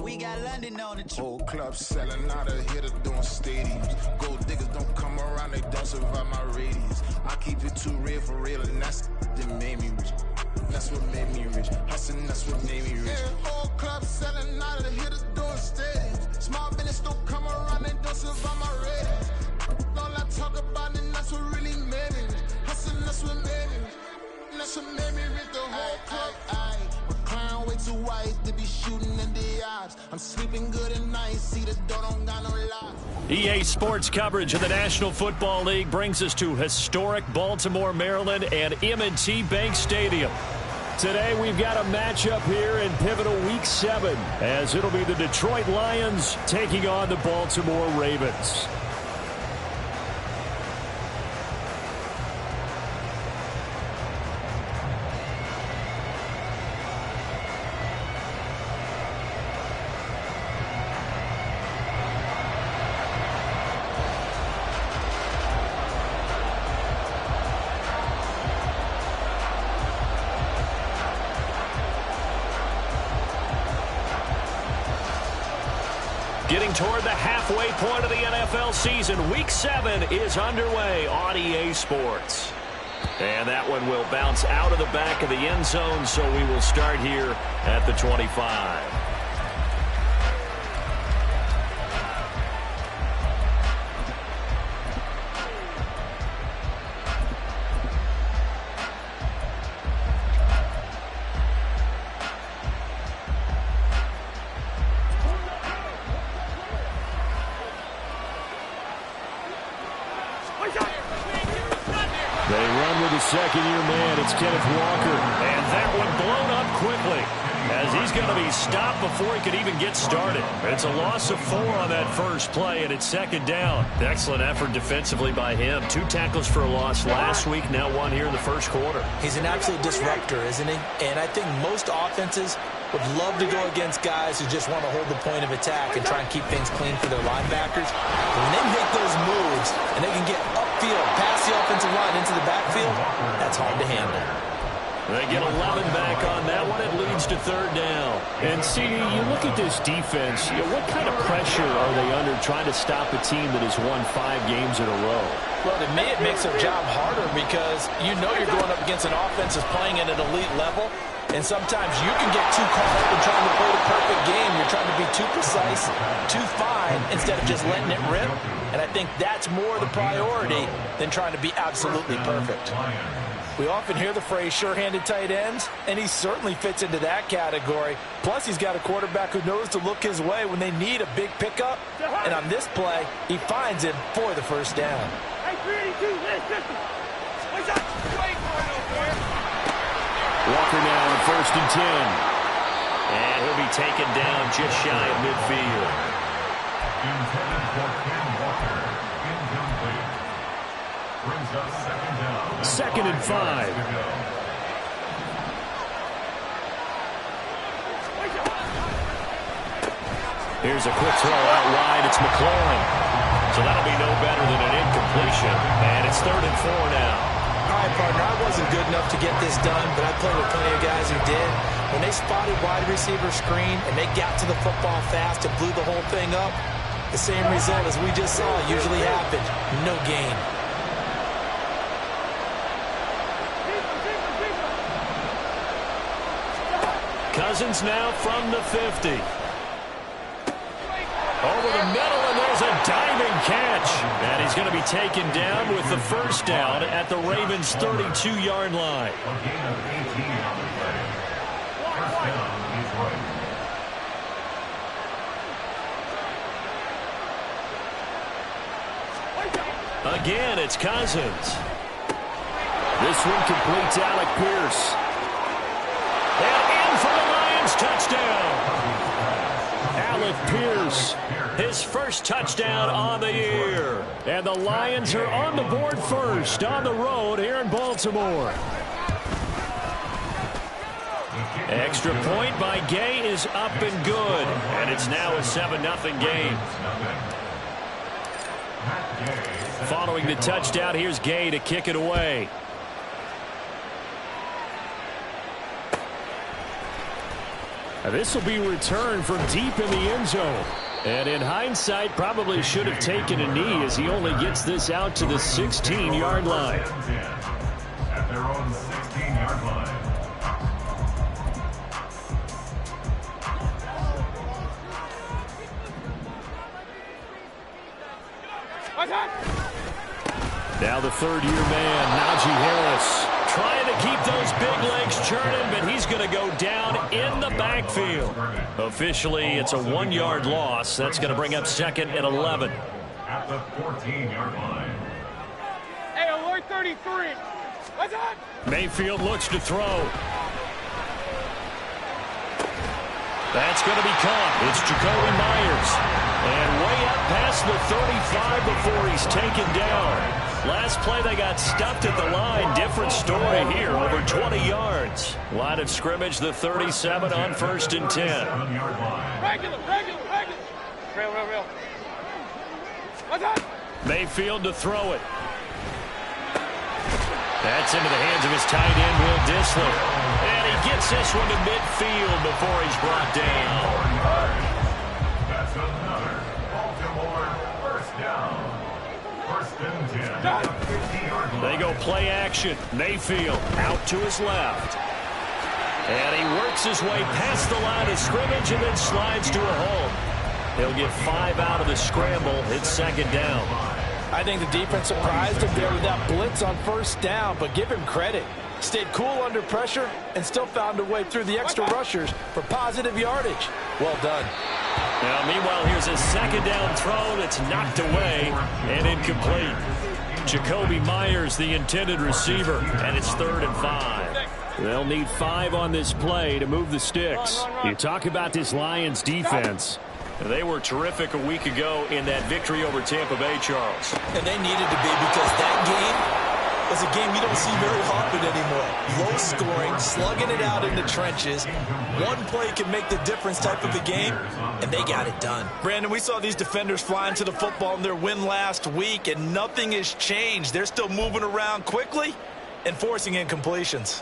We got London on the whole club selling out of hitter doing stadiums. Gold diggers don't come around, they don't survive my radius. I keep it too real for real, and that's that made me rich. That's what made me rich. Hustling, that's what made me rich. Yeah, whole club selling out of hitters doing stadiums. Small business don't come around, they don't survive my radius. All I talk about, and that's what really made me rich. Hustling, that's what made me rich. That's what made me rich. The whole club. McLaren way too wide to be shooting in the eyes. I'm sleeping good at night. See the door don't got no lies. EA Sports coverage of the National Football League brings us to historic Baltimore, Maryland, and M&T Bank Stadium. Today we've got a matchup here in pivotal Week 7, as it'll be the Detroit Lions taking on the Baltimore Ravens. Getting toward the halfway point of the NFL season, Week 7 is underway on EA Sports. And that one will bounce out of the back of the end zone, so we will start here at the 25. They run with the second-year man. It's Kenneth Walker. And that one blown up quickly, as he's going to be stopped before he could even get started. It's a loss of 4 on that first play, and it's second down. Excellent effort defensively by him. 2 tackles for a loss last week, now 1 here in the first quarter. He's an absolute disruptor, isn't he? And I think most offenses would love to go against guys who just want to hold the point of attack and try and keep things clean for their linebackers. But when they make those moves and they can get upfield, past the offensive line into the backfield, that's hard to handle. They get 11 back on that one. It leads to third down. And, CD, you look at this defense, what kind of pressure are they under trying to stop a team that has won 5 games in a row? Well, to me, it makes their job harder because you know you're going up against an offense that's playing at an elite level. And sometimes you can get too caught up in trying to play the perfect game. You're trying to be too precise, too fine, instead of just letting it rip. And I think that's more the priority than trying to be absolutely perfect. We often hear the phrase sure-handed tight ends, and he certainly fits into that category. Plus, he's got a quarterback who knows to look his way when they need a big pickup. And on this play, he finds him for the first down. Walker now on 1st and 10. And he'll be taken down just shy of midfield. Intended for Ken Walker. Incomplete. Brings up second down. 2nd and 5. Here's a quick throw out wide. It's McLaurin. So that'll be no better than an incompletion. And it's 3rd and 4 now. All right, partner, I wasn't good enough to get this done, but I played with plenty of guys who did. When they spotted wide receiver screen and they got to the football fast and blew the whole thing up, the same result as we just saw usually happened. No gain. Cousins now from the 50. Over the middle, and there's a diving catch. And he's going to be taken down with the first down at the Ravens' 32-yard line. A gain of 18 on the play. First down, Detroit. Again, it's Cousins. This one completes Alec Pierce. And in for the Lions, touchdown. Alec Pierce, his first touchdown on the year. And the Lions are on the board first on the road here in Baltimore. Extra point by Gay is up and good. And it's now a 7-0 game. Following the touchdown, here's Gay to kick it away. This will be returned from deep in the end zone. And in hindsight, probably should have taken a knee as he only gets this out to the 16-yard line. At their own 16-yard line. Now the third-year man, Najee Harris, trying to keep those big legs churning, but he's going to go down in the backfield. Officially, it's a 1-yard loss. That's going to bring up second and 11. At the 14-yard line. Hey, alert 33. What's up? Mayfield looks to throw. That's going to be caught. It's Jacoby Myers. And way up past the 35 before he's taken down. Last play, they got stuffed at the line. Different story here, over 20 yards. Line of scrimmage, the 37 on 1st and 10. Regular. Real. What's up? Mayfield to throw it. That's into the hands of his tight end, Will Dissler. And he gets this one to midfield before he's brought down. That's another Baltimore first down. 1st and 10. At the 50-yard line. They go play action. Mayfield out to his left. And he works his way past the line of scrimmage and then slides to a hole. He'll get 5 out of the scramble. It's 2nd down. I think the defense surprised him there with that blitz on 1st down, but give him credit. Stayed cool under pressure and still found a way through the extra rushers for positive yardage. Well done. Now, meanwhile, here's a 2nd down throw that's knocked away and incomplete. Jacoby Myers, the intended receiver, and it's 3rd and 5. They'll need 5 on this play to move the sticks. You talk about this Lions defense. They were terrific a week ago in that victory over Tampa Bay, Charles. And they needed to be, because that game was a game you don't see very often anymore. Low scoring, slugging it out in the trenches. One play can make the difference type of a game, and they got it done. Brandon, we saw these defenders flying to the football in their win last week, and nothing has changed. They're still moving around quickly and forcing incompletions.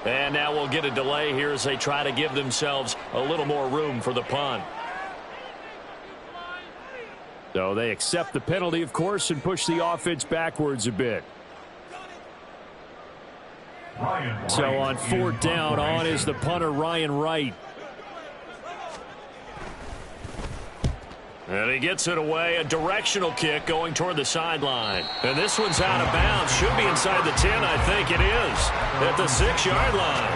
And now we'll get a delay here as they try to give themselves a little more room for the punt. So they accept the penalty, of course, and push the offense backwards a bit. So on 4th down, on is the punter, Ryan Wright. And he gets it away, a directional kick going toward the sideline. And this one's out of bounds. Should be inside the 10, I think it is, at the 6-yard line.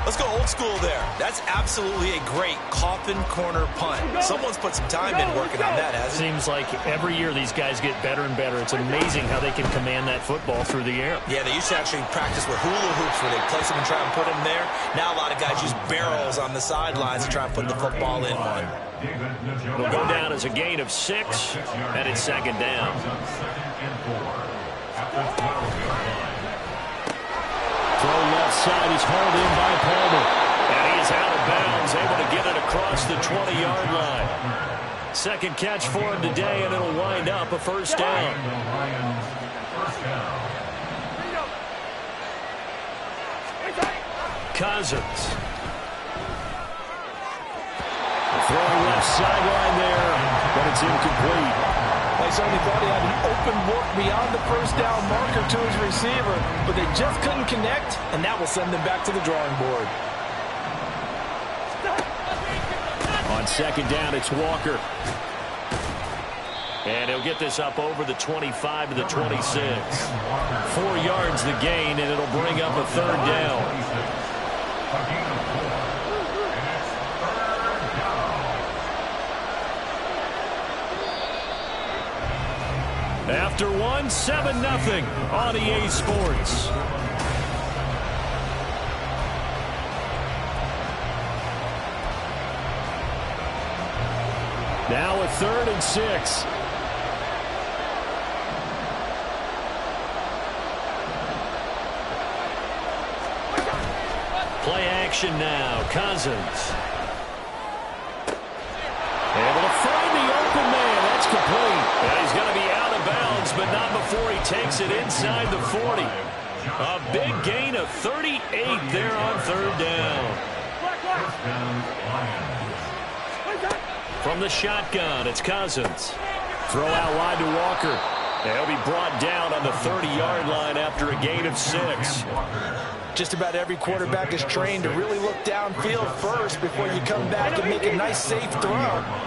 Let's go old school there. That's absolutely a great coffin corner punt. Someone's put some time in working on that, hasn't it? Seems like every year these guys get better and better. It's amazing how they can command that football through the air. Yeah, they used to actually practice with hula hoops where they place them and try and put them there. Now a lot of guys use barrels on the sidelines to try and put the football in one. It'll go down as a gain of 6, and it's 2nd down. Throw left side is hauled in by Palmer. And he's out of bounds, able to get it across the 20-yard line. Second catch for him today, and it'll wind up a 1st down. Cousins. Throwing left sideline there, but it's incomplete. They certainly thought he had an open look beyond the 1st down marker to his receiver, but they just couldn't connect, and that will send them back to the drawing board. On 2nd down, it's Walker. And he'll get this up over the 25 to the 26. 4 yards the gain, and it'll bring up a 3rd down. After one, 7-0 on EA Sports. Now a 3rd and 6. action now. Cousins. Able to find the open man. That's complete. And he's going to be out of bounds, but not before he takes it inside the 40. A big gain of 38 there on third down. From the shotgun, it's Cousins. Throw out wide to Walker. He'll be brought down on the 30-yard line after a gain of 6. Just about every quarterback is trained to really look downfield first before you come back and make a nice, safe throw.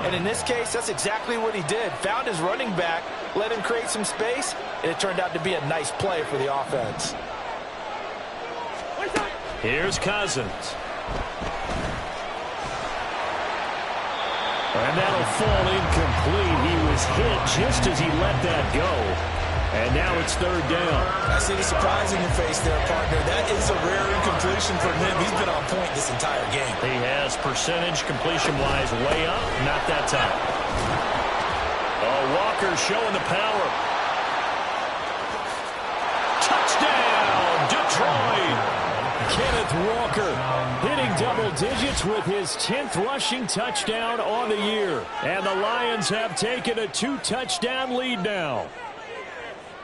And in this case, that's exactly what he did. Found his running back, let him create some space, and it turned out to be a nice play for the offense. Here's Cousins. And that'll fall incomplete. He was hit just as he let that go. And now it's third down. I see the surprise in your face there, partner. That is a rare incompletion from him. He's been on point this entire game. He has percentage completion-wise way up. Not that time. Oh, Walker showing the power. Touchdown, Detroit! Kenneth Walker hitting double digits with his 10th rushing touchdown on the year. And the Lions have taken a 2-touchdown lead now.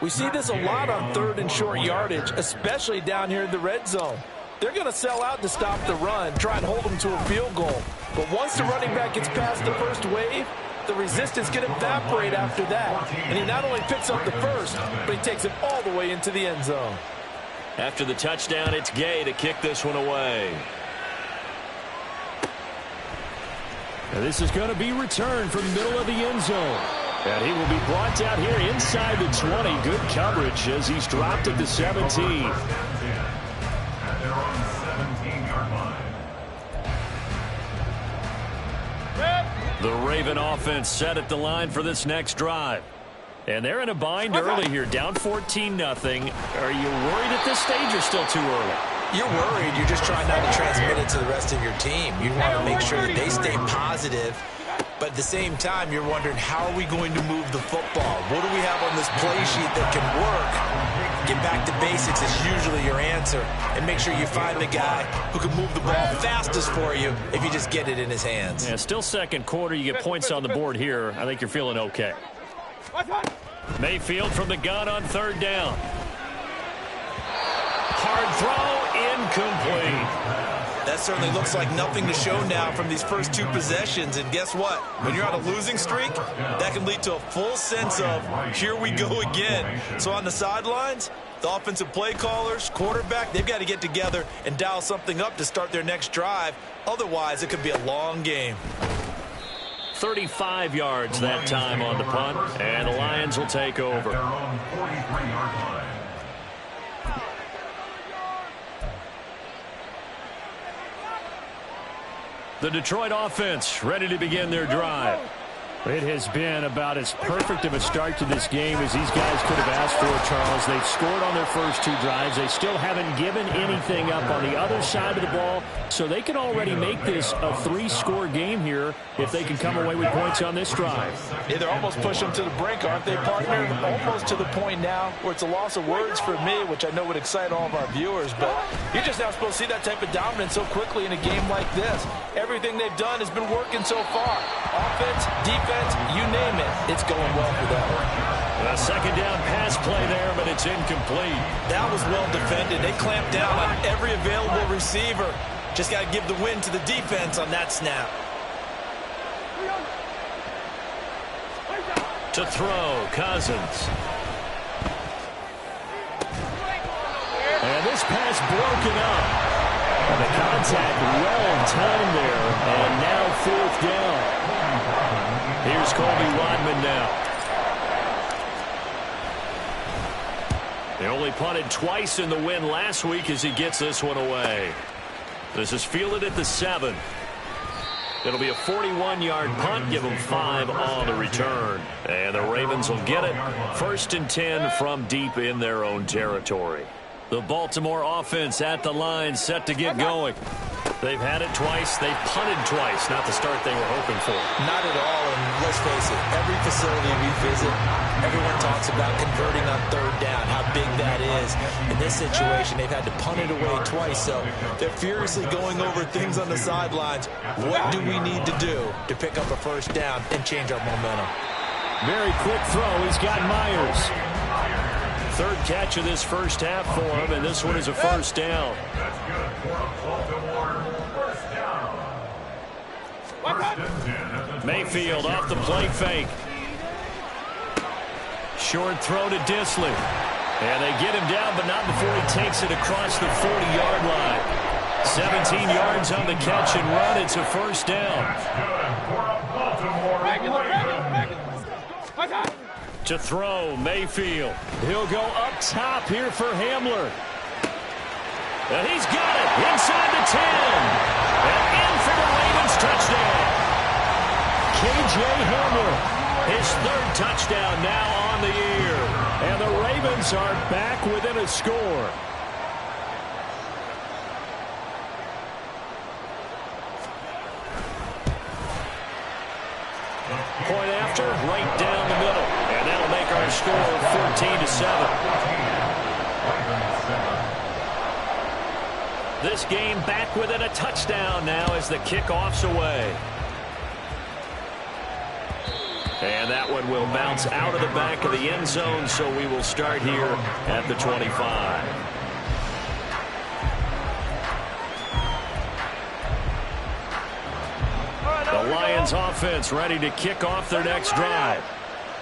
We see this a lot on third and short yardage, especially down here in the red zone. They're going to sell out to stop the run, try and hold them to a field goal. But once the running back gets past the first wave, the resistance can evaporate after that. And he not only picks up the first, but he takes it all the way into the end zone. After the touchdown, it's Gay to kick this one away. And this is going to be returned from the middle of the end zone. And he will be brought down here inside the 20. Good coverage as he's dropped at the 17. The Raven offense set at the line for this next drive. And they're in a bind early here, down 14-0. Are you worried at this stage or still too early? You're worried. You're just trying not to transmit it to the rest of your team. You want to make sure that they stay positive. But at the same time, you're wondering, how are we going to move the football? What do we have on this play sheet that can work? Get back to basics is usually your answer. And make sure you find the guy who can move the ball fastest for you if you just get it in his hands. Yeah, still second quarter. You get points on the board here. I think you're feeling okay. Mayfield from the gun on third down. Hard throw, incomplete. That certainly looks like nothing to show now from these first two possessions. And guess what? When you're on a losing streak, that can lead to a full sense of, here we go again. So on the sidelines, the offensive play callers, quarterback, they've got to get together and dial something up to start their next drive. Otherwise, it could be a long game. 35 yards that time on the punt, and the Lions will take over. The Detroit offense ready to begin their drive. It has been about as perfect of a start to this game as these guys could have asked for, Charles. They've scored on their first two drives. They still haven't given anything up on the other side of the ball, so they can already make this a 3-score game here if they can come away with points on this drive. Yeah, they're almost pushing them to the brink, aren't they, partner? Almost to the point now where it's a loss of words for me, which I know would excite all of our viewers, but you're just not supposed to see that type of dominance so quickly in a game like this. Everything they've done has been working so far. Offense, defense, you name it, it's going well for them. A second down pass play there, but it's incomplete. That was well defended. They clamped down on every available receiver. Just got to give the win to the defense on that snap. To throw, Cousins. And this pass broken up. And the contact well timed there, and now fourth down. Here's Colby Rodman now. They only punted twice in the win last week as he gets this one away. This is fielded at the 7. It'll be a 41-yard punt, give them 5 on the return. And the Ravens will get it. 1st and 10 from deep in their own territory. The Baltimore offense at the line, set to get going. They've had it twice. They've punted twice. Not the start they were hoping for. Not at all, and let's face it, every facility we visit, everyone talks about converting on third down, how big that is. In this situation, they've had to punt it away twice, so they're furiously going over things on the sidelines. What do we need to do to pick up a first down and change our momentum? Very quick throw. He's got Myers. Third catch of this first half for him, and this one is a first down. That's good for a Baltimore first down. First and 10 at the Mayfield off the play fake. Short throw to Disley. And they get him down, but not before he takes it across the 40-yard line. 17 yards on the catch and run. It's a first down. That's good for a Baltimore To throw, Mayfield. He'll go up top here for Hamler. And he's got it inside the 10. And in for the Ravens touchdown. K.J. Hamler, his third touchdown now on the year. And the Ravens are back within a score. Point after, right down the middle. And that'll make our score 14-7. This game back within a touchdown now as the kickoff's away. And that one will bounce out of the back of the end zone, so we will start here at the 25. The Lions offense ready to kick off their next drive.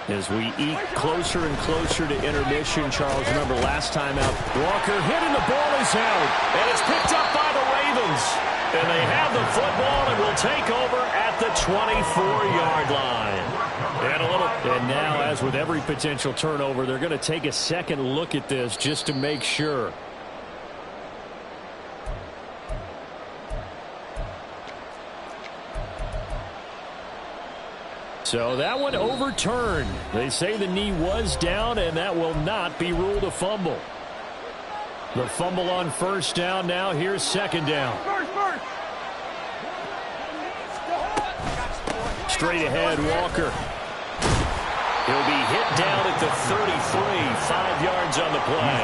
As we eke closer and closer to intermission, Charles, remember last time out, Walker hit and the ball is out. And it's picked up by the Ravens. And they have the football and will take over at the 24-yard line. And now, as with every potential turnover, they're going to take a second look at this just to make sure. So that one overturned. They say the knee was down, and that will not be ruled a fumble. The fumble on first down now. Here's second down. Straight ahead, Walker. He'll be hit down at the 33, 5 yards on the play.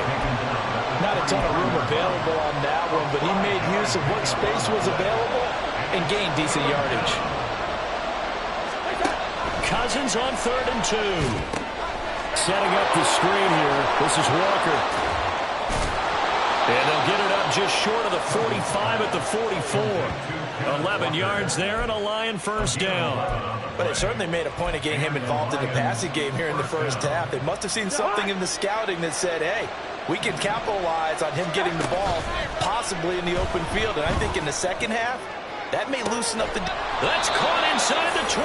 Not a ton of room available on that one, but he made use of what space was available and gained decent yardage. Cousins on 3rd and 2. Setting up the screen here. This is Walker. And they'll get it up just short of the 45 at the 44. 11 yards there and a Lion first down. But it certainly made a point of getting him involved in the passing game here in the first half. They must have seen something in the scouting that said, hey, we can capitalize on him getting the ball possibly in the open field. And I think in the second half, that may loosen up the... That's caught inside the 20.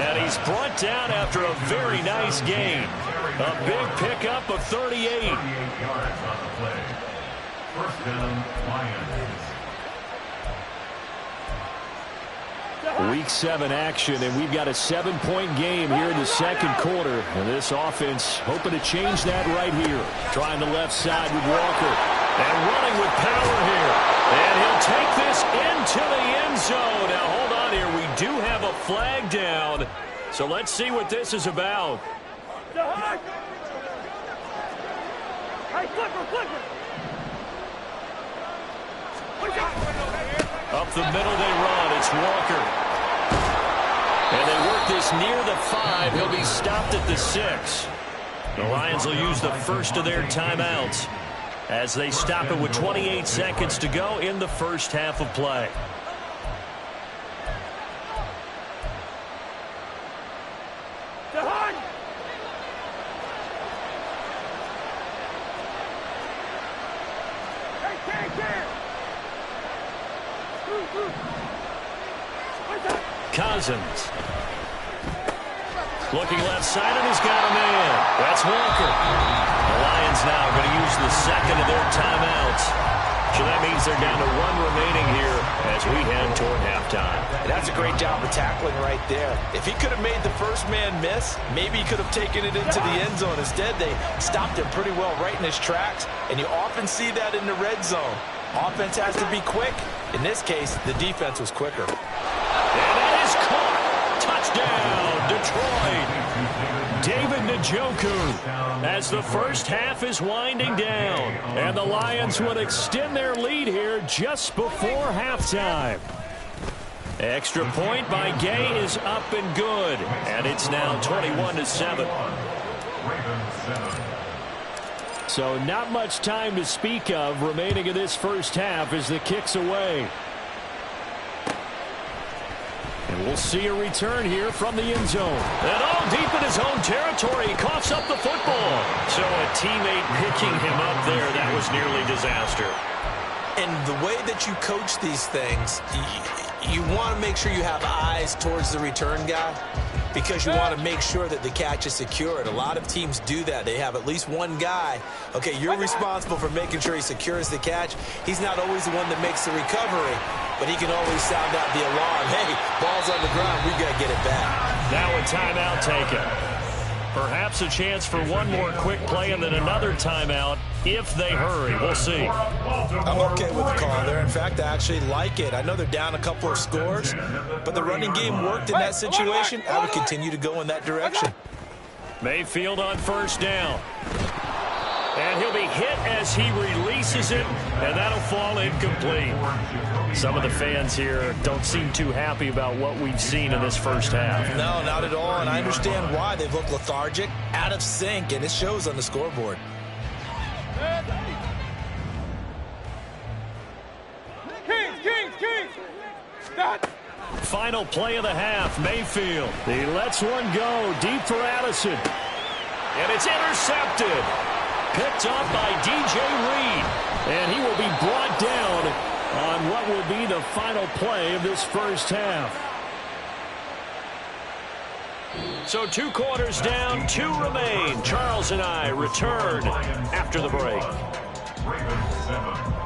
And he's brought down after a very nice gain. A big pickup of 38. 38 yards on the play. First down, Lions. Week 7 action, and we've got a 7-point game here in the second quarter. And this offense hoping to change that right here. Trying the left side with Walker. And running with power here. And he'll take this into the end zone. Now, hold on here. We do have a flag down. So let's see what this is about. Hey, flipper. Up the middle they run. It's Walker. And they work this near the 5. He'll be stopped at the 6. The Lions will use the first of their timeouts as they stop it with 28 seconds to go in the first half of play. Cousins. Looking left side, and he's got a man. That's Walker. The Lions now going to use the second of their timeouts. So that means they're down to 1 remaining here as we head toward halftime. That's a great job of tackling right there. If he could have made the first man miss, maybe he could have taken it into the end zone. Instead, they stopped him pretty well right in his tracks, and you often see that in the red zone. Offense has to be quick, In this case, the defense was quicker. And that is caught. Touchdown, Detroit. David Njoku as the first half is winding down. And the Lions would extend their lead here just before halftime. Extra point by Gay is up and good. And it's now 21-7. So not much time to speak of remaining in this first half as the kick's away. And we'll see a return here from the end zone. And all deep in his own territory, he coughs up the football. So a teammate picking him up there, that was nearly disaster. And the way that you coach these things, you want to make sure you have eyes towards the return guy because you want to make sure that the catch is secured. A lot of teams do that. They have at least one guy. Okay, you're responsible for making sure he secures the catch. He's not always the one that makes the recovery, but he can always sound out the alarm. Hey, ball's on the ground. We got to get it back. Now a timeout taken. Perhaps a chance for one more quick play and then another timeout if they hurry. We'll see. I'm okay with the call there. In fact, I actually like it. I know they're down a couple of scores, but the running game worked in that situation. I would continue to go in that direction. Mayfield on first down. And he'll be hit as he releases it, and that'll fall incomplete. Some of the fans here don't seem too happy about what we've seen in this first half. No, not at all, and I understand why. They've looked lethargic, out of sync, and it shows on the scoreboard. Kings! Final play of the half, Mayfield. He lets one go deep for Addison. And it's intercepted. Picked up by DJ Reed. And he will be brought down on what will be the final play of this first half. So 2 quarters down, 2 remain. Charles and I return after the break. Ravens 7.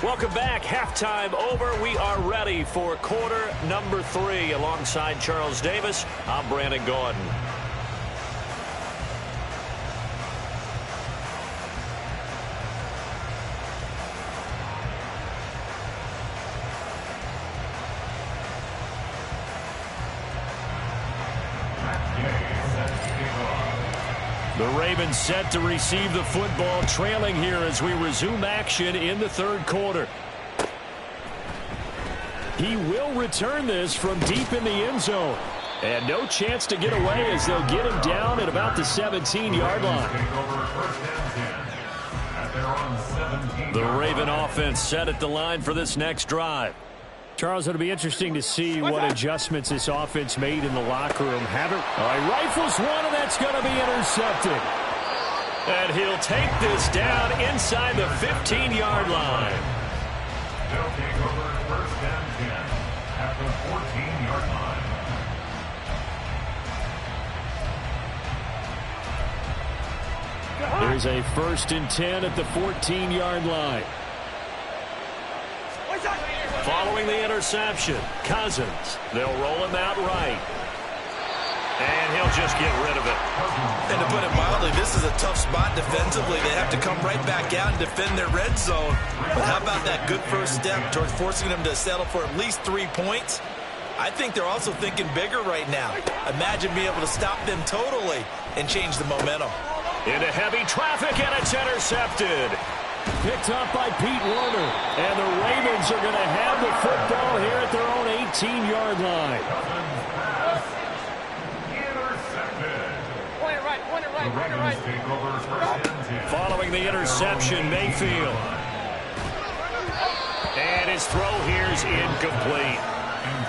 Welcome back. Halftime over. We are ready for quarter number 3. Alongside Charles Davis, I'm Brandon Gordon. The Ravens set to receive the football, trailing here as we resume action in the third quarter. He will return this from deep in the end zone. And no chance to get away as they'll get him down at about the 17-yard line. The Raven offense set at the line for this next drive. Charles, it'll be interesting to see what adjustments this offense made in the locker room. He rifles one, and that's going to be intercepted. And he'll take this down inside the 15-yard line. They'll take over first and 10 at the 14-yard line. There's a first and 10 at the 14-yard line. Following the interception, Cousins. They'll roll him out right. And he'll just get rid of it. And to put it mildly, this is a tough spot defensively. They have to come right back out and defend their red zone. But how about that good first step towards forcing them to settle for at least 3 points? I think they're also thinking bigger right now. Imagine being able to stop them totally and change the momentum. Into heavy traffic, and it's intercepted. Picked up by Pete Warner. And the Ravens are going to have the football here at their own 18-yard line. Following the interception, Mayfield. And his throw here is incomplete.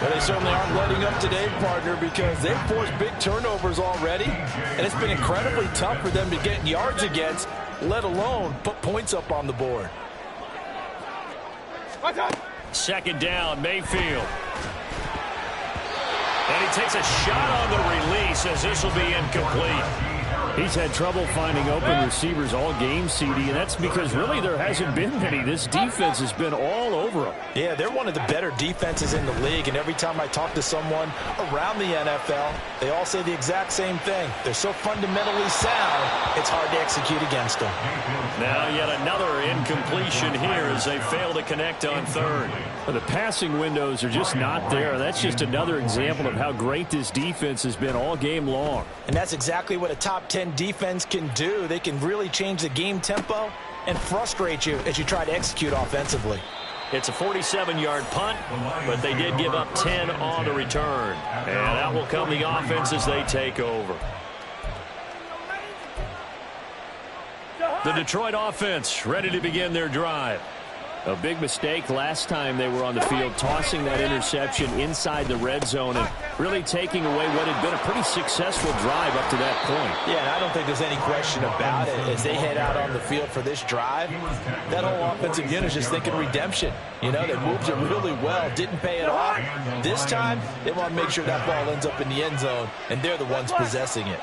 Well, they certainly aren't letting up today, partner, because they've forced big turnovers already, and it's been incredibly tough for them to get yards against, let alone put points up on the board. Second down, Mayfield. And he takes a shot on the release as this will be incomplete. He's had trouble finding open receivers all game, CD, and that's because really there hasn't been many. This defense has been all over him. Yeah, they're one of the better defenses in the league, and every time I talk to someone around the NFL, they all say the exact same thing. They're so fundamentally sound, it's hard to execute against them. Now yet another incompletion here as they fail to connect on third. The passing windows are just not there. That's just another example of how great this defense has been all game long. And that's exactly what a top 10 defense can do. They can really change the game tempo and frustrate you as you try to execute offensively. It's a 47-yard punt, but they did give up 10 on the return. And out will come the offense as they take over. The Detroit offense ready to begin their drive. A big mistake last time they were on the field, tossing that interception inside the red zone and really taking away what had been a pretty successful drive up to that point. Yeah, and I don't think there's any question about it. As they head out on the field for this drive, that whole offensive unit is just thinking redemption. You know, they moved it really well, didn't pay it off. This time, they want to make sure that ball ends up in the end zone, and they're the ones possessing it.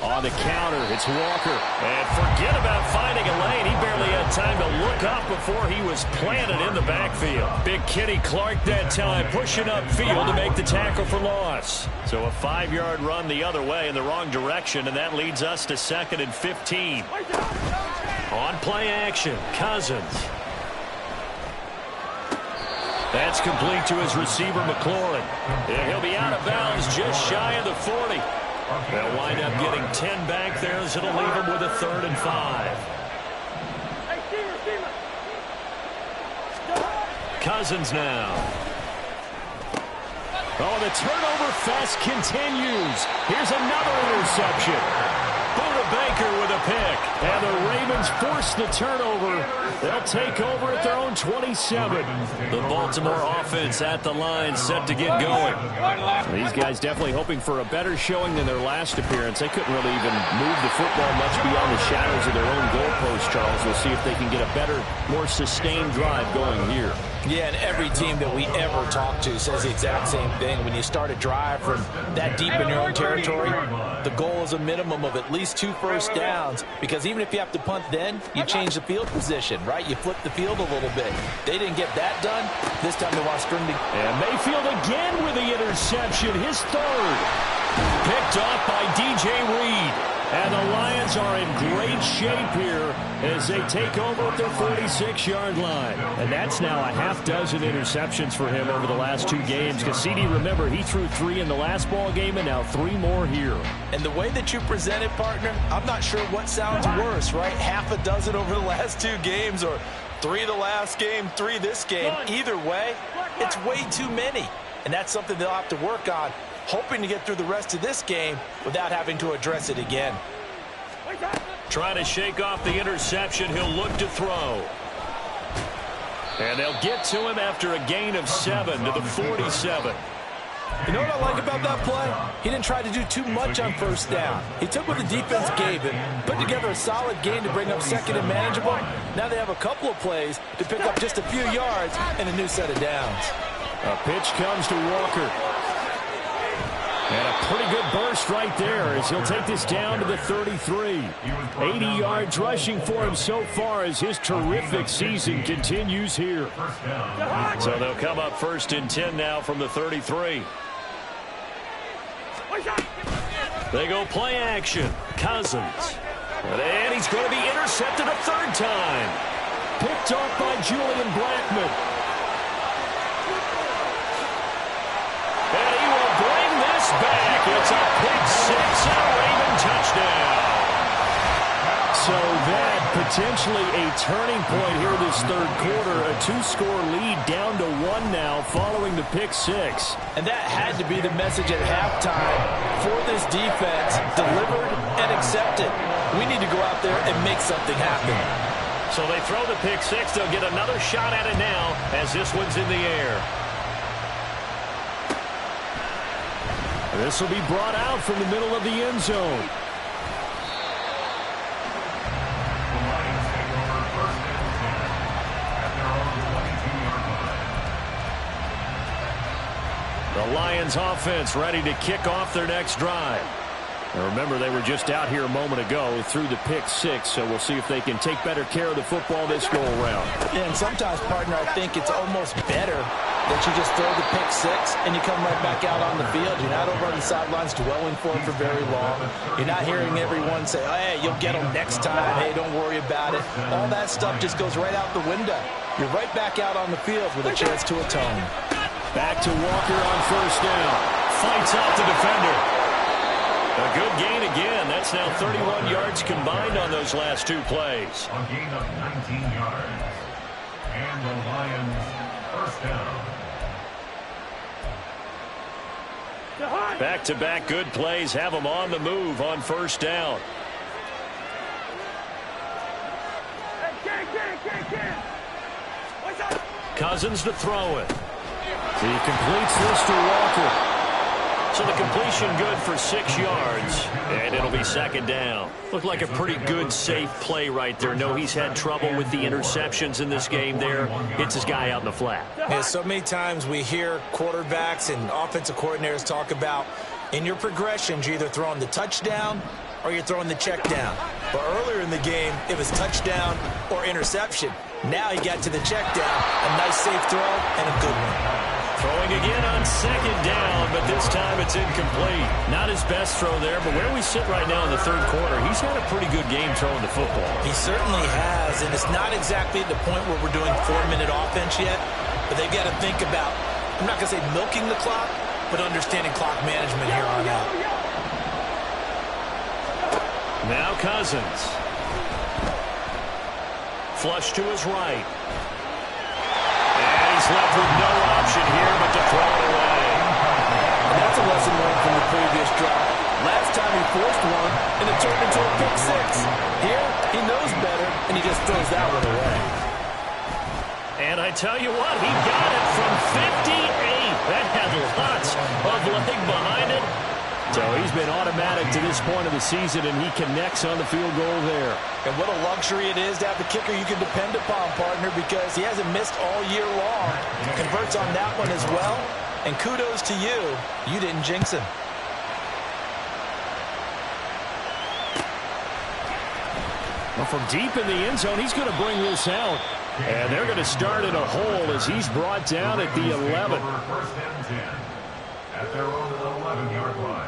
On the counter, it's Walker. And forget about finding a lane. He barely had time to look up before he was planted in the backfield. Big Kenny Clark that time, pushing upfield to make the tackle for loss. So a 5-yard run the other way in the wrong direction, and that leads us to 2nd and 15. On play action, Cousins. That's complete to his receiver, McLaurin. And he'll be out of bounds just shy of the 40. They'll wind up getting 10 back there as it'll leave them with a 3rd and 5. Cousins now. Oh, the turnover fest continues. Here's another interception. Buda Baker with a pick. And the Ravens force the turnover. They'll take over at their own 27. The Baltimore offense at the line, set to get going. These guys definitely hoping for a better showing than their last appearance. They couldn't really even move the football much beyond the shadows of their own goalpost, Charles. We'll see if they can get a better, more sustained drive going here. Yeah, and every team that we ever talk to says the exact same thing. When you start a drive from that deep in your own territory, the goal is a minimum of at least 2 first downs, because even if you have to punt then, you change the field position, right? You flip the field a little bit. They didn't get that done. This time they want to string the... And Mayfield again with the interception, his 3rd. Picked off by DJ Reed. And the Lions are in great shape here as they take over at their 46-yard line. And that's now a half dozen interceptions for him over the last 2 games. Because CD, remember, he threw 3 in the last ball game and now 3 more here. And the way that you present it, partner, I'm not sure what sounds worse, right? Half a dozen over the last 2 games, or 3 the last game, 3 this game. Either way, it's way too many. And that's something they'll have to work on, hoping to get through the rest of this game without having to address it again. Trying to shake off the interception, he'll look to throw. And they'll get to him after a gain of 7 to the 47. You know what I like about that play? He didn't try to do too much on first down. He took what the defense gave him, put together a solid game to bring up 2nd and manageable. Now they have a couple of plays to pick up just a few yards and a new set of downs. A pitch comes to Walker. And a pretty good burst right there as he'll take this down to the 33. 80 yards rushing for him so far as his terrific season continues here. So they'll come up 1st and 10 now from the 33. They go play action. Cousins. And he's going to be intercepted a 3rd time. Picked off by Julian Blackmon. And he will bring this back. It's a pick 6 and a Raven touchdown. So that potentially a turning point here this 3rd quarter. A 2-score lead down to 1 now following the pick 6. And that had to be the message at halftime for this defense. Delivered and accepted. We need to go out there and make something happen. So they throw the pick 6. They'll get another shot at it now as this one's in the air. This will be brought out from the middle of the end zone. The Lions offense ready to kick off their next drive. Now remember, they were just out here a moment ago through the pick six, so we'll see if they can take better care of the football this go-around. Yeah, and sometimes, partner, I think it's almost better that you just throw the pick six and you come right back out on the field. You're not over on the sidelines dwelling for it for very long. You're not hearing everyone say, oh, hey, you'll get them next time. Hey, don't worry about it. All that stuff just goes right out the window. You're right back out on the field with a chance to atone. Back to Walker on first down. Fights out the defender. A good gain again. That's now 31 yards combined on those last two plays. A gain of 19 yards. And the Lions first down. Back-to-back good plays have them on the move on first down. Cousins to throw it. He completes this to Walker. So the completion good for 6 yards, and it'll be second down. Looked like a pretty good, safe play right there. No, he's had trouble with the interceptions in this game there. Hits his guy out in the flat. Yeah, so many times we hear quarterbacks and offensive coordinators talk about in your progressions, you're either throwing the touchdown or you're throwing the check down. But earlier in the game, it was touchdown or interception. Now he got to the check down, a nice safe throw, and a good one. Throwing again on second down, but this time it's incomplete. Not his best throw there, but where we sit right now in the third quarter, he's had a pretty good game throwing the football. He certainly has, and it's not exactly at the point where we're doing 4-minute offense yet, but they've got to think about, I'm not going to say milking the clock, but understanding clock management here on out. Now Cousins. Flush to his right. And he's left with no option here but to throw it away. And that's a lesson learned from the previous drive. Last time he forced one, and it turned into a pick six. Here, he knows better, and he just throws that one away. And I tell you what, he got it from 58. That had lots of leg behind it. So he's been automatic to this point of the season, and he connects on the field goal there. And what a luxury it is to have a kicker you can depend upon, partner, because he hasn't missed all year long. Converts on that one as well. And kudos to you. You didn't jinx him. Well, from deep in the end zone, he's going to bring this out. And they're going to start in a hole as he's brought down at the 11. First and 10 at their own 11-yard line.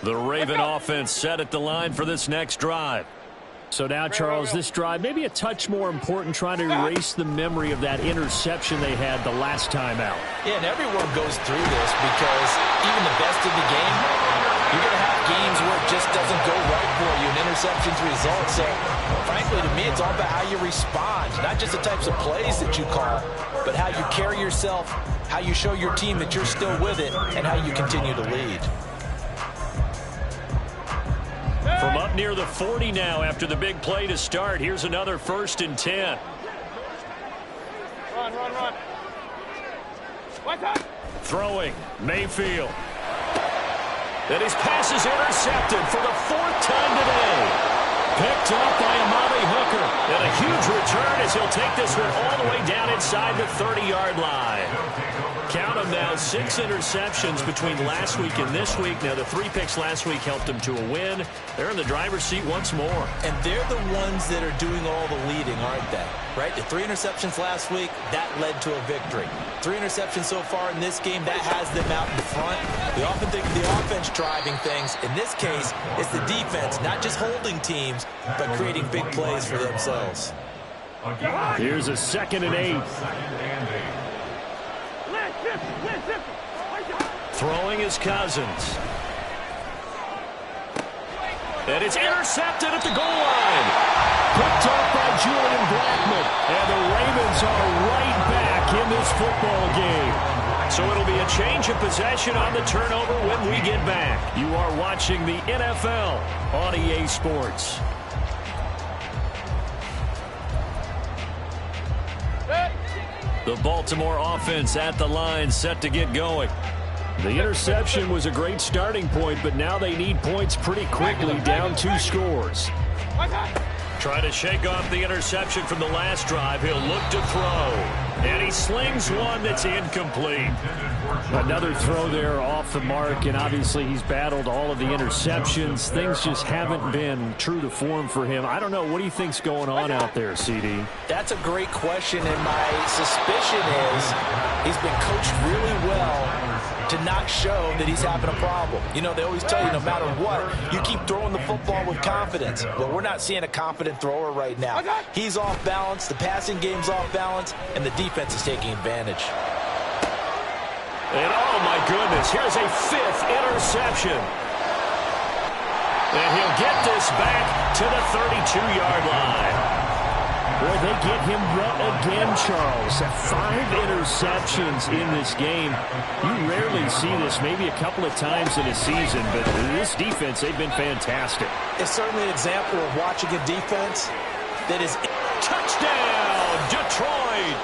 The Raven offense set at the line for this next drive. So now, Charles, this drive maybe a touch more important, trying to erase the memory of that interception they had the last time out. Yeah, and everyone goes through this because even the best of the game, you're going to have games where it just doesn't go right for you, and interceptions result. So, frankly, to me, it's all about how you respond, not just the types of plays that you call, but how you carry yourself, how you show your team that you're still with it, and how you continue to lead. From up near the 40 now after the big play to start. Here's another 1st and 10. Run. Throwing, Mayfield. And his pass is intercepted for the 4th time today. Picked up by Amari Hooker. And a huge return as he'll take this one all the way down inside the 30-yard line. Count them now, 6 interceptions between last week and this week. Now, the 3 picks last week helped them to a win. They're in the driver's seat once more. And they're the ones that are doing all the leading, aren't they? Right? The 3 interceptions last week, that led to a victory. 3 interceptions so far in this game, that has them out in front. We often think of the offense driving things. In this case, it's the defense, not just holding teams, but creating big plays for themselves. Here's a 2nd and 8. Throwing is Cousins. And it's intercepted at the goal line. Picked up by Julian Blackman. And the Ravens are right back in this football game. So it'll be a change of possession on the turnover when we get back. You are watching the NFL on EA Sports. The Baltimore offense at the line, set to get going. The interception was a great starting point, but now they need points pretty quickly, down 2 scores. Trying to shake off the interception from the last drive. He'll look to throw. And he slings one that's incomplete. Another throw there off the mark, and obviously he's battled all of the interceptions. Things just haven't been true to form for him. I don't know. What do you think's going on out there, CD? That's a great question, and my suspicion is he's been coached really well to not show that he's having a problem. You know, they always tell you no matter what, you keep throwing the football with confidence. Well, we're not seeing a confident thrower right now. He's off balance, the passing game's off balance, and the defense is taking advantage. And oh my goodness, here's a 5th interception. And he'll get this back to the 32-yard line. Boy, they get him wet again, Charles. 5 interceptions in this game. You rarely see this, maybe a couple of times in a season, but this defense, they've been fantastic. It's certainly an example of watching a defense that is... Touchdown, Detroit!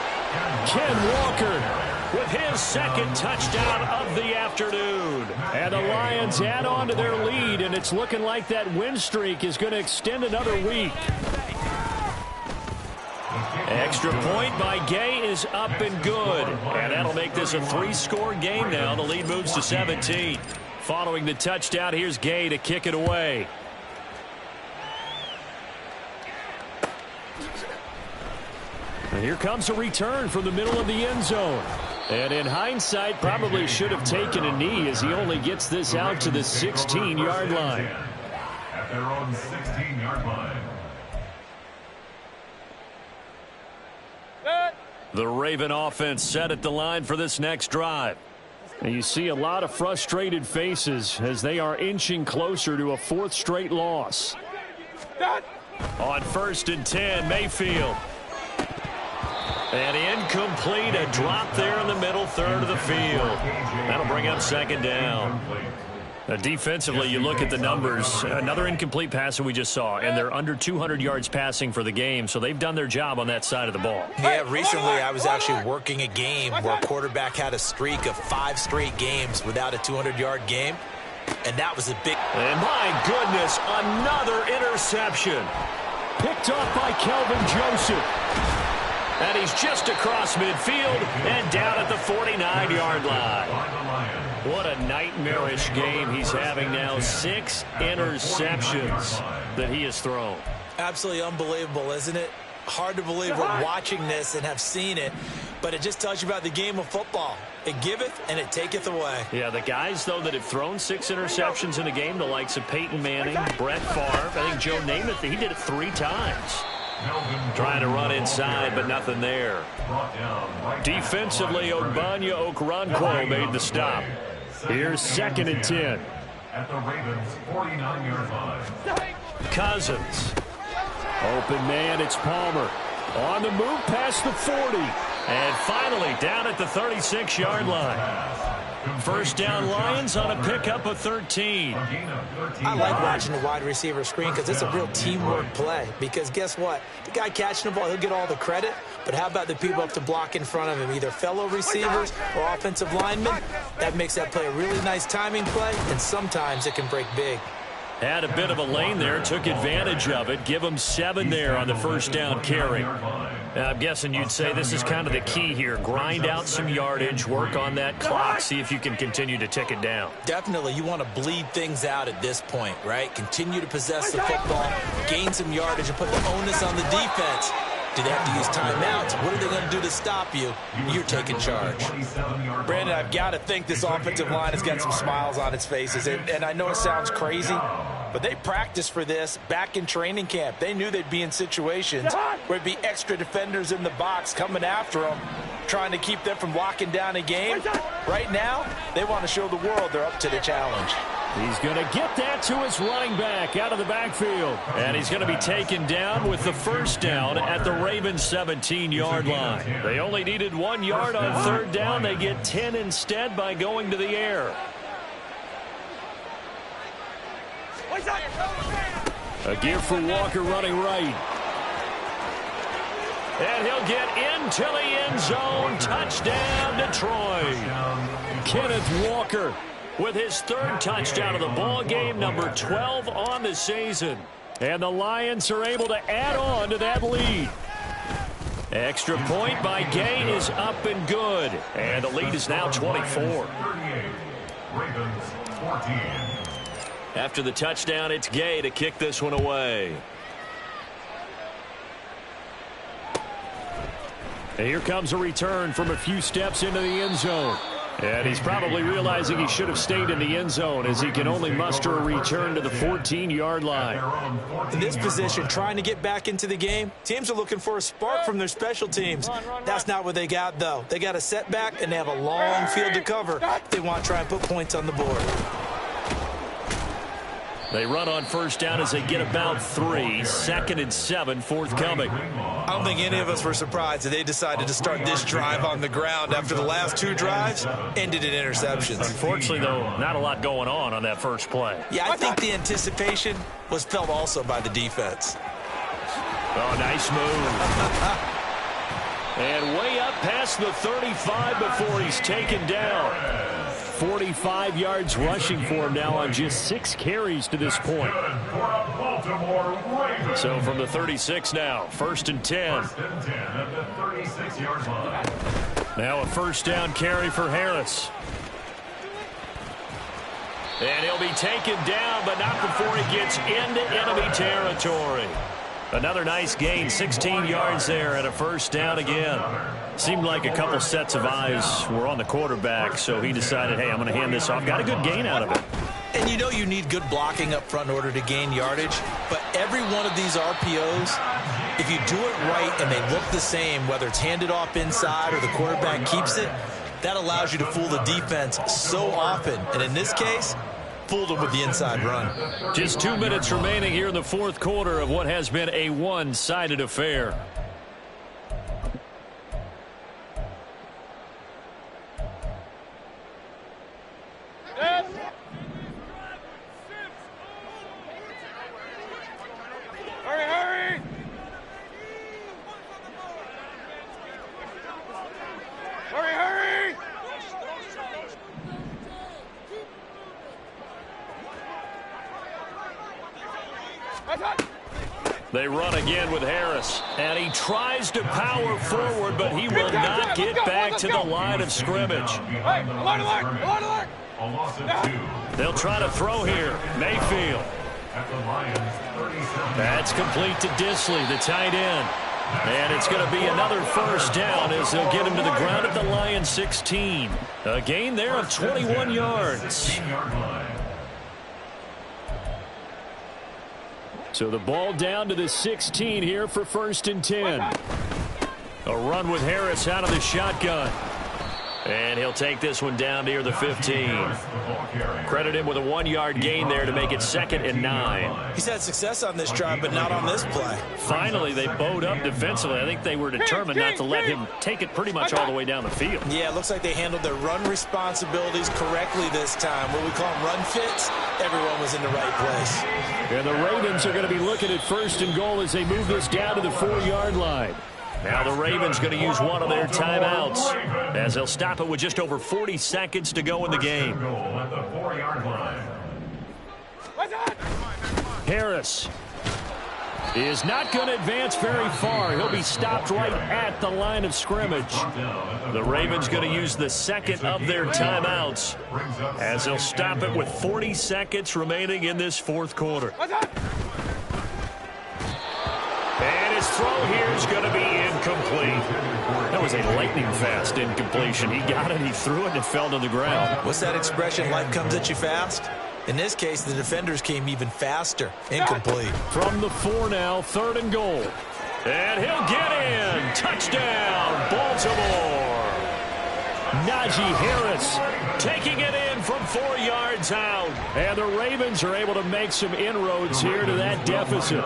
Ken Walker with his 2nd touchdown of the afternoon. And the Lions add on to their lead, and it's looking like that win streak is going to extend another week. Extra point by Gay is up and good. And that'll make this a 3-score game now. The lead moves to 17. Following the touchdown, here's Gay to kick it away. And here comes a return from the middle of the end zone. And in hindsight, probably should have taken a knee as he only gets this out to the 16-yard line. At their own 16-yard line. The Raven offense set at the line for this next drive. And you see a lot of frustrated faces as they are inching closer to a 4th straight loss. On 1st and 10, Mayfield. And incomplete, a drop there in the middle third of the field. That'll bring up 2nd down. Defensively, you look at the numbers. Another incomplete pass that we just saw, and they're under 200 yards passing for the game, so they've done their job on that side of the ball. Yeah, recently I was actually working a game where a quarterback had a streak of 5 straight games without a 200-yard game, and that was a big... And my goodness, another interception. Picked off by Kelvin Joseph. And he's just across midfield and down at the 49-yard line. What a nightmarish game he's having now. 6 interceptions that he has thrown. Absolutely unbelievable, isn't it? Hard to believe we're watching this and have seen it, but it just tells you about the game of football. It giveth and it taketh away. Yeah, the guys, though, that have thrown 6 interceptions in a game, the likes of Peyton Manning, Brett Favre, I think Joe Namath, he did it 3 times. Trying to run inside, but nothing there. Defensively, Ogbanya Okoronkwo made the stop. Here's 2nd and 10. At the Ravens' 49-yard line. Cousins. Open man, it's Palmer. On the move past the 40. And finally down at the 36-yard line. 1st down Lions on a pickup of 13. I like watching the wide receiver screen because it's a real teamwork play. Because guess what? The guy catching the ball, he'll get all the credit. But how about the people up to block in front of him, either fellow receivers or offensive linemen? That makes that play a really nice timing play, and sometimes it can break big. Had a bit of a lane there, took advantage of it. Give him 7 there on the 1st down carry. I'm guessing you'd say this is kind of the key here. Grind out some yardage, work on that clock, see if you can continue to tick it down. Definitely, you want to bleed things out at this point, right? Continue to possess the football, gain some yardage, and put the onus on the defense. Do they have to use timeouts? What are they going to do to stop you? You're taking charge. Brandon, I've got to think this offensive line has got some smiles on its faces. And I know it sounds crazy, but they practiced for this back in training camp. They knew they'd be in situations where it'd be extra defenders in the box coming after them, trying to keep them from locking down a game. Right now, they want to show the world they're up to the challenge. He's going to get that to his running back out of the backfield. And he's going to be taken down with the 1st down at the Ravens' 17-yard line. They only needed 1 yard on 3rd down. They get 10 instead by going to the air. A give for Walker running right. And he'll get into the end zone. Touchdown, Detroit. Kenneth Walker with his 3rd touchdown of the ball game, number 12 on the season. And the Lions are able to add on to that lead. Extra point by Gay is up and good. And the lead is now 24. 38. Ravens 14. After the touchdown, it's Gay to kick this one away. And here comes a return from a few steps into the end zone. And he's probably realizing he should have stayed in the end zone as he can only muster a return to the 14-yard line. In this position, trying to get back into the game, teams are looking for a spark from their special teams. That's not what they got, though. They got a setback, and they have a long field to cover if they want to try and put points on the board. They run on first down as they get about 3. 2nd and 7 forthcoming. I don't think any of us were surprised that they decided to start this drive on the ground after the last 2 drives ended in interceptions. Unfortunately, though, not a lot going on that first play. Yeah, I think the anticipation was felt also by the defense. Oh, nice move. And way up past the 35 before he's taken down. 45 yards rushing for him now on just 6 carries to this point. So from the 36 now, 1st and 10. First and 10 at the 36-yard line. Now a first down carry for Harris. And he'll be taken down, but not before he gets into enemy territory. Another nice gain, 16 yards there, and a first down again. Seemed like a couple sets of eyes were on the quarterback, so he decided, hey, I'm going to hand this off. Got a good gain out of it. And you know you need good blocking up front in order to gain yardage, but every one of these RPOs, if you do it right and they look the same, whether it's handed off inside or the quarterback keeps it, that allows you to fool the defense so often. And in this case, fooled them with the inside run. Just 2 minutes remaining here in the 4th quarter of what has been a one-sided affair. Hurry! Hurry! They run again with Harris, and he tries to power forward, but he will not get back to the line of scrimmage. Hey, alert! A loss of 2. They'll try to throw here. Mayfield. At the Lions 37. That's complete to Disley, the tight end. And it's going to be another first down as they'll get him to the ground at the Lions 16. A gain there of 21 yards. 16-yard line. So the ball down to the 16 here for 1st and 10. A run with Harris out of the shotgun. And he'll take this one down near the 15. Credit him with a 1-yard gain there to make it 2nd and 9. He's had success on this drive, but not on this play. Finally, they bowed up defensively. I think they were determined not to let him take it pretty much all the way down the field. Yeah, it looks like they handled their run responsibilities correctly this time. What we call them run fits, everyone was in the right place. And the Ravens are going to be looking at 1st and goal as they move this down to the 4-yard line. Now the Ravens going to use one of their timeouts as they'll stop it with just over 40 seconds to go in the game. At the 4-yard line. Harris is not going to advance very far. He'll be stopped right at the line of scrimmage. The Ravens going to use the 2nd of their timeouts as they'll stop it with 40 seconds remaining in this 4th quarter. And his throw here is going to be incomplete. That was a lightning-fast incompletion. He got it, he threw it, and it fell to the ground. What's that expression, life comes at you fast? In this case, the defenders came even faster. Incomplete. From the 4 now, 3rd and goal. And he'll get in. Touchdown, Baltimore. Najee Harris taking it in from 4 yards out. And the Ravens are able to make some inroads here to that deficit.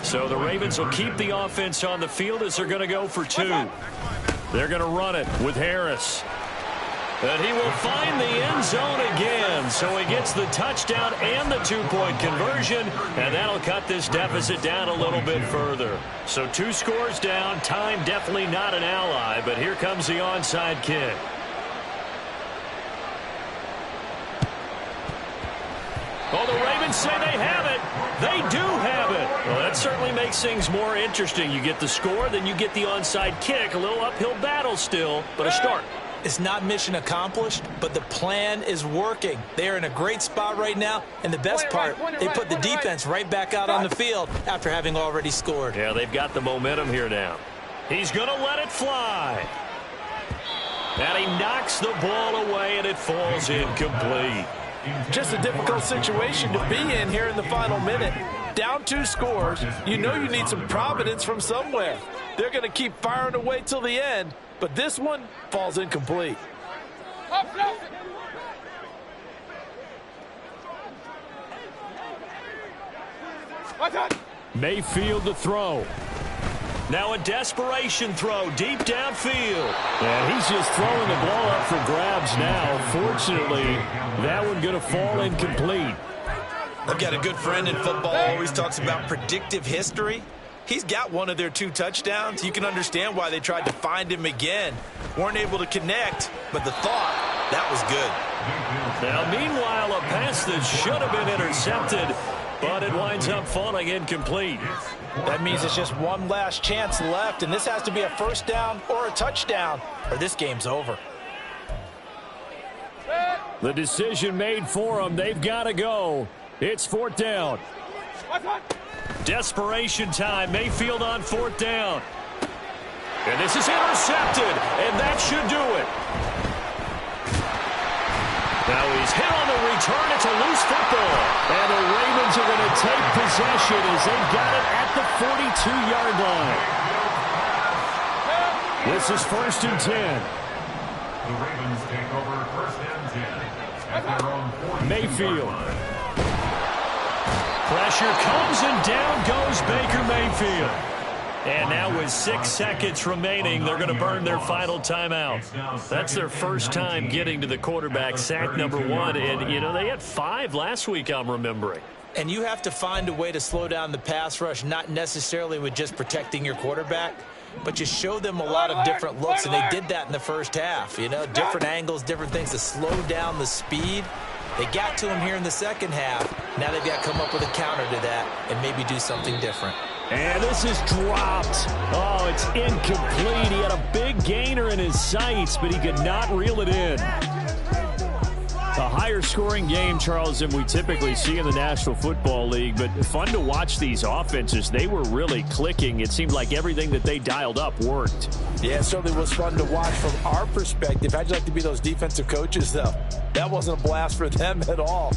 So the Ravens will keep the offense on the field as they're going to go for 2. They're going to run it with Harris. And he will find the end zone again. So he gets the touchdown and the 2-point conversion. And that'll cut this deficit down a little bit further. So 2 scores down. Time definitely not an ally. But here comes the onside kick. Oh, the Ravens say they have it. They do have it. Well, that certainly makes things more interesting. You get the score, then you get the onside kick. A little uphill battle still, but a start. It's not mission accomplished, but the plan is working. They are in a great spot right now, and the best part, they put the defense right back out on the field after having already scored. Yeah, they've got the momentum here now. He's going to let it fly. And he knocks the ball away, and it falls incomplete. Just a difficult situation to be in here in the final minute. Down 2 scores, you know you need some providence from somewhere. They're going to keep firing away till the end, but this one falls incomplete. Mayfield to throw. Now a desperation throw deep downfield. And he's just throwing the ball up for grabs now. Fortunately, that one going to fall incomplete. I've got a good friend in football who always talks about predictive history. He's got one of their 2 touchdowns. You can understand why they tried to find him again. Weren't able to connect, but the thought, that was good. Now, meanwhile, a pass that should have been intercepted, but it winds up falling incomplete. That means it's just one last chance left, and this has to be a first down or a touchdown, or this game's over. The decision made for them. They've got to go. It's 4th down. Desperation time. Mayfield on 4th down. And this is intercepted, and that should do it. Now he's hit on the return. It's a loose football. And the Ravens are going to take possession as they got it at the 42-yard line. This is 1st and 10. The Ravens take over 1st and 10 at their own 40. Mayfield. Pressure comes, and down goes Baker Mayfield. And now with 6 seconds remaining, they're going to burn their final timeout. That's their first time getting to the quarterback, sack number 1. And, you know, they had 5 last week, I'm remembering. And you have to find a way to slow down the pass rush, not necessarily with just protecting your quarterback, but you show them a lot of different looks, and they did that in the first half. You know, different angles, different things to slow down the speed. They got to him here in the second half. Now they've got to come up with a counter to that and maybe do something different. And this is dropped. Oh, it's incomplete. He had a big gainer in his sights, but he could not reel it in. A higher-scoring game, Charles, than we typically see in the National Football League, but fun to watch these offenses. They were really clicking. It seemed like everything that they dialed up worked. Yeah, it certainly was fun to watch from our perspective. How'd you like to be those defensive coaches, though? That wasn't a blast for them at all.